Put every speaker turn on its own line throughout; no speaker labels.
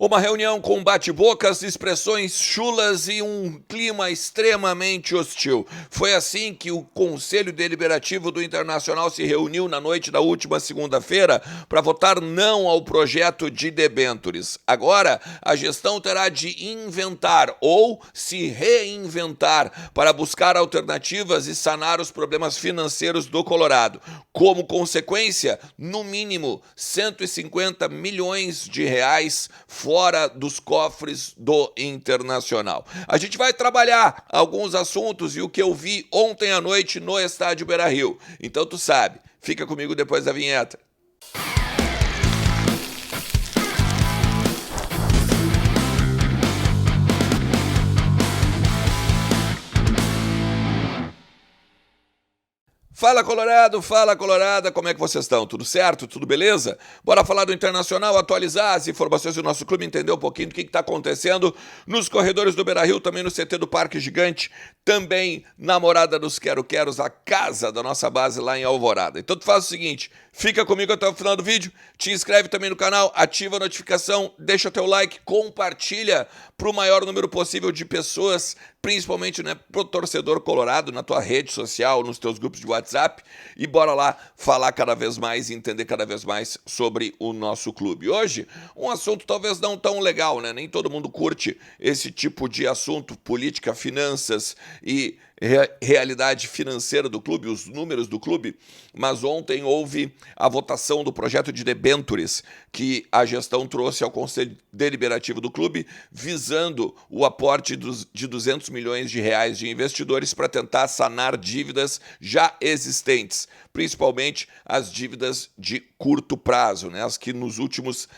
Uma reunião com bate-bocas, expressões chulas e um clima extremamente hostil. Foi assim que o Conselho Deliberativo do Internacional se reuniu na noite da última segunda-feira para votar não ao projeto de debêntures. Agora, a gestão terá de inventar ou se reinventar para buscar alternativas e sanar os problemas financeiros do Colorado. Como consequência, no mínimo 150 milhões de reais fora dos cofres do Internacional. A gente vai trabalhar alguns assuntos e o que eu vi ontem à noite no estádio Beira-Rio. Então tu sabe, fica comigo depois da vinheta. Fala Colorada, como é que vocês estão? Tudo certo? Tudo beleza? Bora falar do Internacional, atualizar as informações do nosso clube, entender um pouquinho do que está acontecendo nos corredores do Beira-Rio, também no CT do Parque Gigante, também na Morada dos Quero-Queros, a casa da nossa base lá em Alvorada. Então tu faz o seguinte, fica comigo até o final do vídeo, te inscreve também no canal, ativa a notificação, deixa teu like, compartilha para o maior número possível de pessoas, principalmente, né, pro torcedor colorado, na tua rede social, nos teus grupos de WhatsApp, e bora lá falar cada vez mais e entender cada vez mais sobre o nosso clube. Hoje, um assunto talvez não tão legal, né? Nem todo mundo curte esse tipo de assunto, política, finanças e realidade financeira do clube, os números do clube, mas ontem houve a votação do projeto de debêntures que a gestão trouxe ao Conselho Deliberativo do clube, visando o aporte de 200 milhões de reais de investidores para tentar sanar dívidas já existentes, principalmente as dívidas de curto prazo, né? As que nos últimos,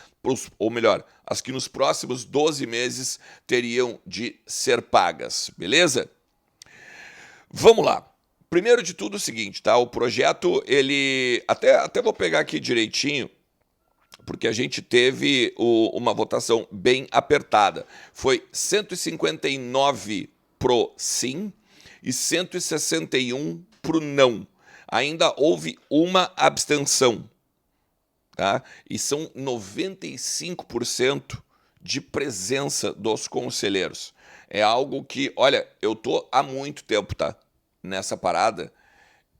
ou melhor, as que nos próximos 12 meses teriam de ser pagas, beleza? Vamos lá. Primeiro de tudo o seguinte, tá? O projeto, ele... Até vou pegar aqui direitinho, porque a gente teve uma votação bem apertada. Foi 159 pro sim e 161 pro não. Ainda houve uma abstenção, tá? E são 95% de presença dos conselheiros. É algo que, olha, eu tô há muito tempo, tá, nessa parada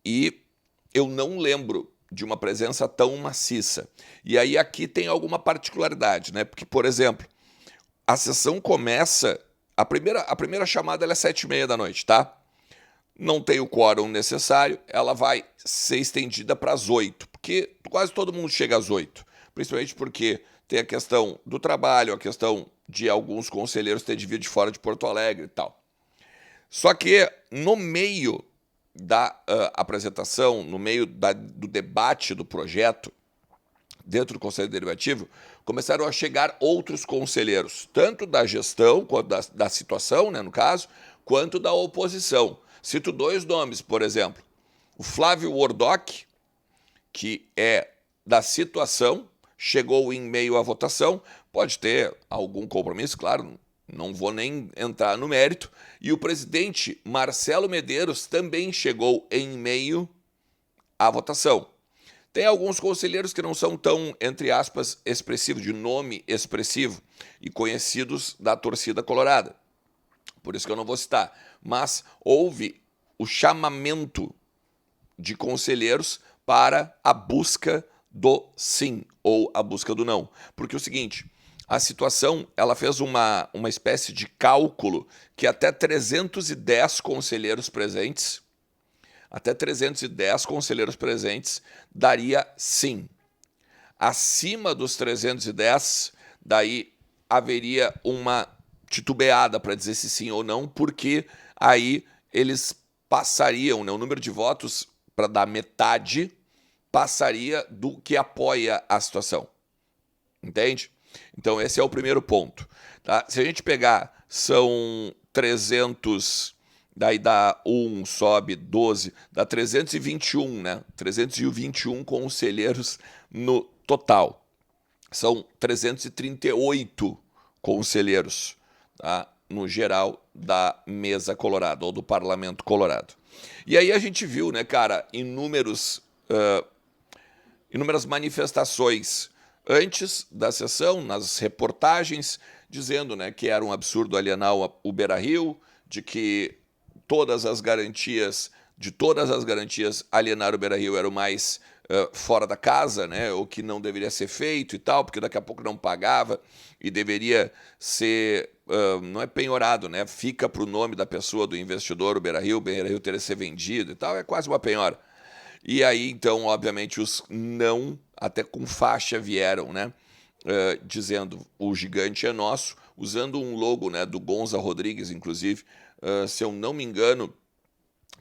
e eu não lembro de uma presença tão maciça. E aí aqui tem alguma particularidade, né? Porque, por exemplo, a sessão começa, a primeira chamada ela é 7h30 da noite, tá? Não tem o quórum necessário, ela vai ser estendida para as 8, porque quase todo mundo chega às 8, principalmente porque tem a questão do trabalho, a questão de alguns conselheiros ter de vir de fora de Porto Alegre e tal. Só que no meio da apresentação, no meio do debate do projeto, dentro do Conselho Deliberativo, começaram a chegar outros conselheiros, tanto da gestão, quanto da situação, né, no caso, quanto da oposição. Cito dois nomes, por exemplo, o Flávio Wardock, que é da situação, chegou em meio à votação, pode ter algum compromisso, claro, não vou nem entrar no mérito, e o presidente Marcelo Medeiros também chegou em meio à votação. Tem alguns conselheiros que não são tão, entre aspas, expressivos, de nome expressivo e conhecidos da torcida colorada, por isso que eu não vou citar, mas houve o chamamento de conselheiros para a busca do sim ou a busca do não. Porque é o seguinte, a situação ela fez uma espécie de cálculo que até 310 conselheiros presentes, daria sim. Acima dos 310, daí haveria uma titubeada para dizer se sim ou não, porque aí eles passariam, né, o número de votos para dar metade passaria do que apoia a situação, entende? Então esse é o primeiro ponto, tá? Se a gente pegar, são 300, daí dá 1, sobe 12, dá 321, né? 321 conselheiros no total. São 338 conselheiros, tá? No geral da mesa colorada, ou do parlamento colorado. E aí a gente viu, né, cara, inúmeras manifestações antes da sessão, nas reportagens, dizendo, né, que era um absurdo alienar o Beira-Rio, de que de todas as garantias, alienar o Beira-Rio era o mais fora da casa, né, o que não deveria ser feito e tal, porque daqui a pouco não pagava e deveria ser, não é penhorado, né, fica para o nome da pessoa, do investidor, o Beira-Rio teria que ser vendido e tal, é quase uma penhora. E aí, então, obviamente, os não, até com faixa vieram, né, dizendo o gigante é nosso, usando um logo, né, do Gonza Rodrigues, inclusive, se eu não me engano,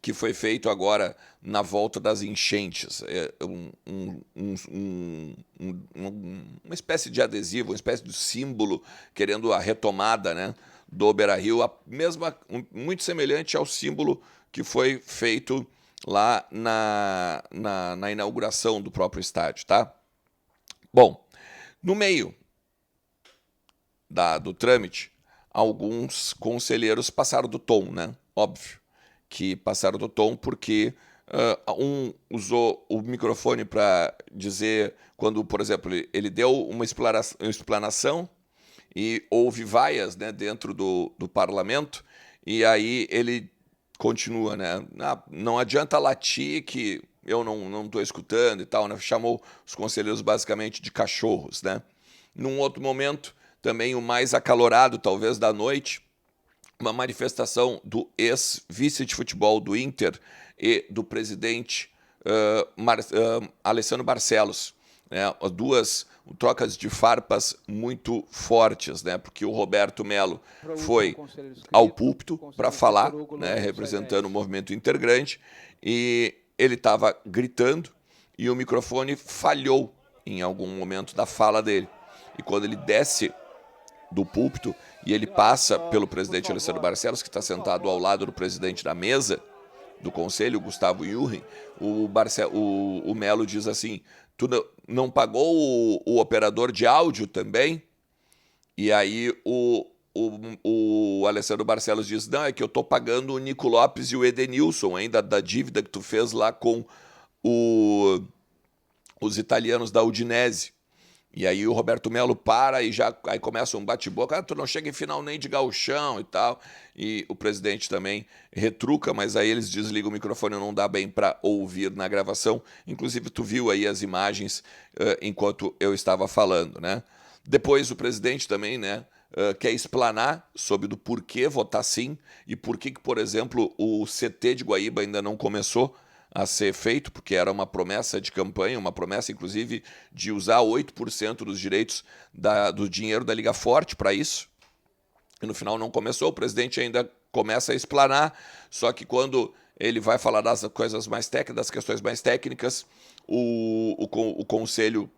que foi feito agora na volta das enchentes. Uma espécie de adesivo, uma espécie de símbolo, querendo a retomada, né, do Beira-Rio, muito semelhante ao símbolo que foi feito lá na inauguração do próprio estádio. Tá? Bom, no meio do trâmite, alguns conselheiros passaram do tom, né? Óbvio que passaram do tom porque um usou o microfone para dizer, quando, por exemplo, ele deu uma explanação e houve vaias, né, dentro do parlamento, e aí ele continua, né? Não adianta latir que eu não estou escutando e tal, né? Chamou os conselheiros basicamente de cachorros, né? Num outro momento, também o mais acalorado, talvez, da noite, uma manifestação do ex-vice de futebol do Inter e do presidente Alessandro Barcelos. Né? Duas trocas de farpas muito fortes, né? Porque o Roberto Melo foi ao púlpito para falar, né? Representando o movimento Intergrande, e ele estava gritando e o microfone falhou em algum momento da fala dele. E quando ele desce do púlpito e ele passa pelo presidente Alessandro Barcelos, que está sentado ao lado do presidente da mesa do conselho, Gustavo Yurrin, o Melo diz assim: tu não pagou o operador de áudio também? E aí o Alessandro Barcelos diz: não, é que eu estou pagando o Nico Lopes e o Edenilson, ainda da dívida que tu fez lá com os italianos da Udinese. E aí o Roberto Melo para e aí começa um bate-boca, tu não chega em final nem de gauchão e tal. E o presidente também retruca, mas aí eles desligam o microfone, não dá bem para ouvir na gravação. Inclusive tu viu aí as imagens enquanto eu estava falando, né? Depois o presidente também, né, quer explanar sobre do porquê votar sim e por que, por exemplo, o CT de Guaíba ainda não começou a ser feito, porque era uma promessa de campanha, uma promessa, inclusive, de usar 8% dos direitos do dinheiro da Liga Forte para isso. E no final não começou, o presidente ainda começa a explanar, só que quando ele vai falar das coisas mais técnicas, das questões mais técnicas, o conselho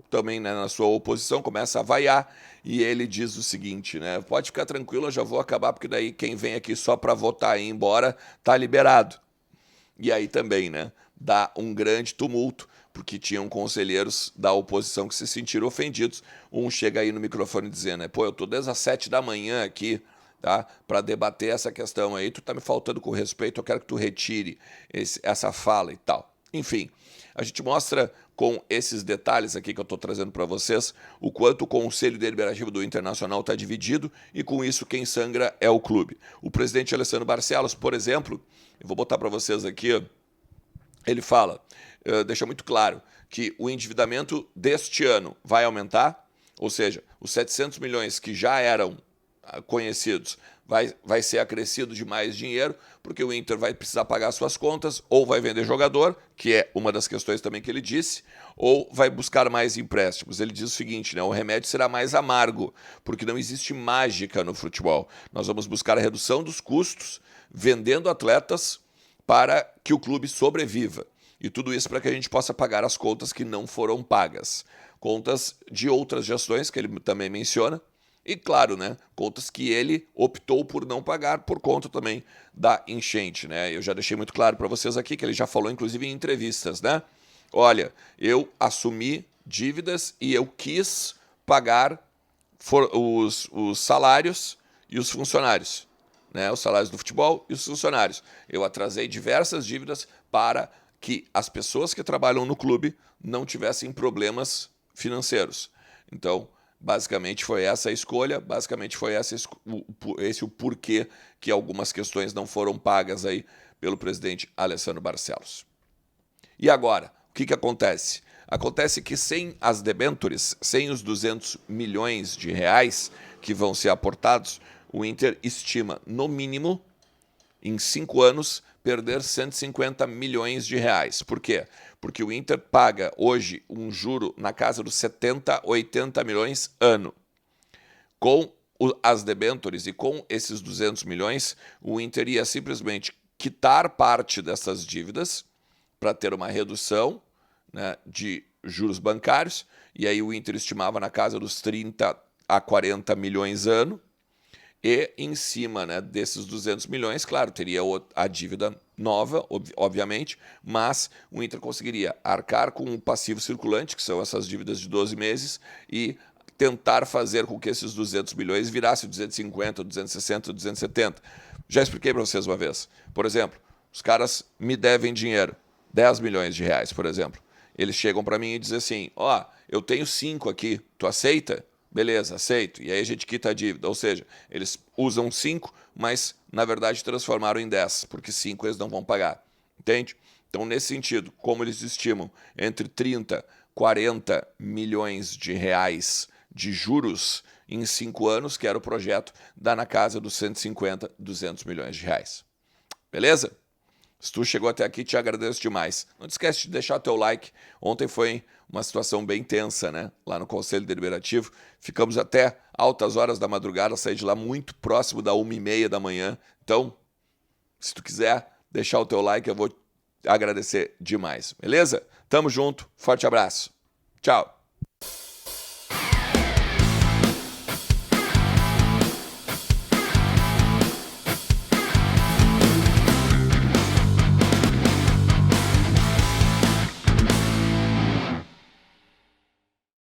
também, né, na sua oposição, começa a vaiar, e ele diz o seguinte, né, pode ficar tranquilo, eu já vou acabar, porque daí quem vem aqui só para votar e ir embora tá liberado. E aí também, né, dá um grande tumulto, porque tinham conselheiros da oposição que se sentiram ofendidos. Um chega aí no microfone dizendo, né, pô, eu tô desde as 7 da manhã aqui, tá, para debater essa questão aí, tu tá me faltando com respeito, eu quero que tu retire essa fala e tal. Enfim, a gente mostra com esses detalhes aqui que eu estou trazendo para vocês o quanto o Conselho Deliberativo do Internacional está dividido e com isso quem sangra é o clube. O presidente Alessandro Barcelos, por exemplo, eu vou botar para vocês aqui, ele fala, deixa muito claro que o endividamento deste ano vai aumentar, ou seja, os 700 milhões que já eram conhecidos vai ser acrescido de mais dinheiro, porque o Inter vai precisar pagar suas contas, ou vai vender jogador, que é uma das questões também que ele disse, ou vai buscar mais empréstimos. Ele diz o seguinte, né, o remédio será mais amargo, porque não existe mágica no futebol. Nós vamos buscar a redução dos custos, vendendo atletas para que o clube sobreviva. E tudo isso para que a gente possa pagar as contas que não foram pagas. Contas de outras gestões, que ele também menciona, e, claro, né, contas que ele optou por não pagar por conta também da enchente, né? Eu já deixei muito claro para vocês aqui que ele já falou, inclusive, em entrevistas, né? Olha, eu assumi dívidas e eu quis pagar os salários e os funcionários, né? Os salários do futebol e os funcionários. Eu atrasei diversas dívidas para que as pessoas que trabalham no clube não tivessem problemas financeiros. Então, basicamente foi essa a escolha, basicamente foi esse o porquê que algumas questões não foram pagas aí pelo presidente Alessandro Barcelos. E agora, o que acontece? Acontece que sem as debêntures, sem os 200 milhões de reais que vão ser aportados, o Inter estima, no mínimo, em 5 anos, perder 150 milhões de reais. Por quê? Porque o Inter paga hoje um juro na casa dos 70, 80 milhões ano. Com as debêntures e com esses 200 milhões, o Inter ia simplesmente quitar parte dessas dívidas para ter uma redução, né, de juros bancários, e aí o Inter estimava na casa dos 30 a 40 milhões ano, e em cima, né, desses 200 milhões, claro, teria a dívida nova, obviamente, mas o Inter conseguiria arcar com o passivo circulante, que são essas dívidas de 12 meses, e tentar fazer com que esses 200 milhões virassem 250, 260, 270. Já expliquei para vocês uma vez. Por exemplo, os caras me devem dinheiro, 10 milhões de reais, por exemplo. Eles chegam para mim e dizem assim, ó, eu tenho 5 aqui, tu aceita? Beleza, aceito. E aí a gente quita a dívida. Ou seja, eles usam 5, mas na verdade transformaram em 10, porque 5 eles não vão pagar. Entende? Então, nesse sentido, como eles estimam entre 30 e 40 milhões de reais de juros em 5 anos, que era o projeto, dá na casa dos 150, 200 milhões de reais. Beleza? Se tu chegou até aqui, te agradeço demais. Não te esquece de deixar teu like. Ontem foi uma situação bem tensa, né? Lá no Conselho Deliberativo. Ficamos até altas horas da madrugada, saí de lá muito próximo da 1h30 da manhã. Então, se tu quiser deixar o teu like, eu vou agradecer demais. Beleza? Tamo junto. Forte abraço. Tchau.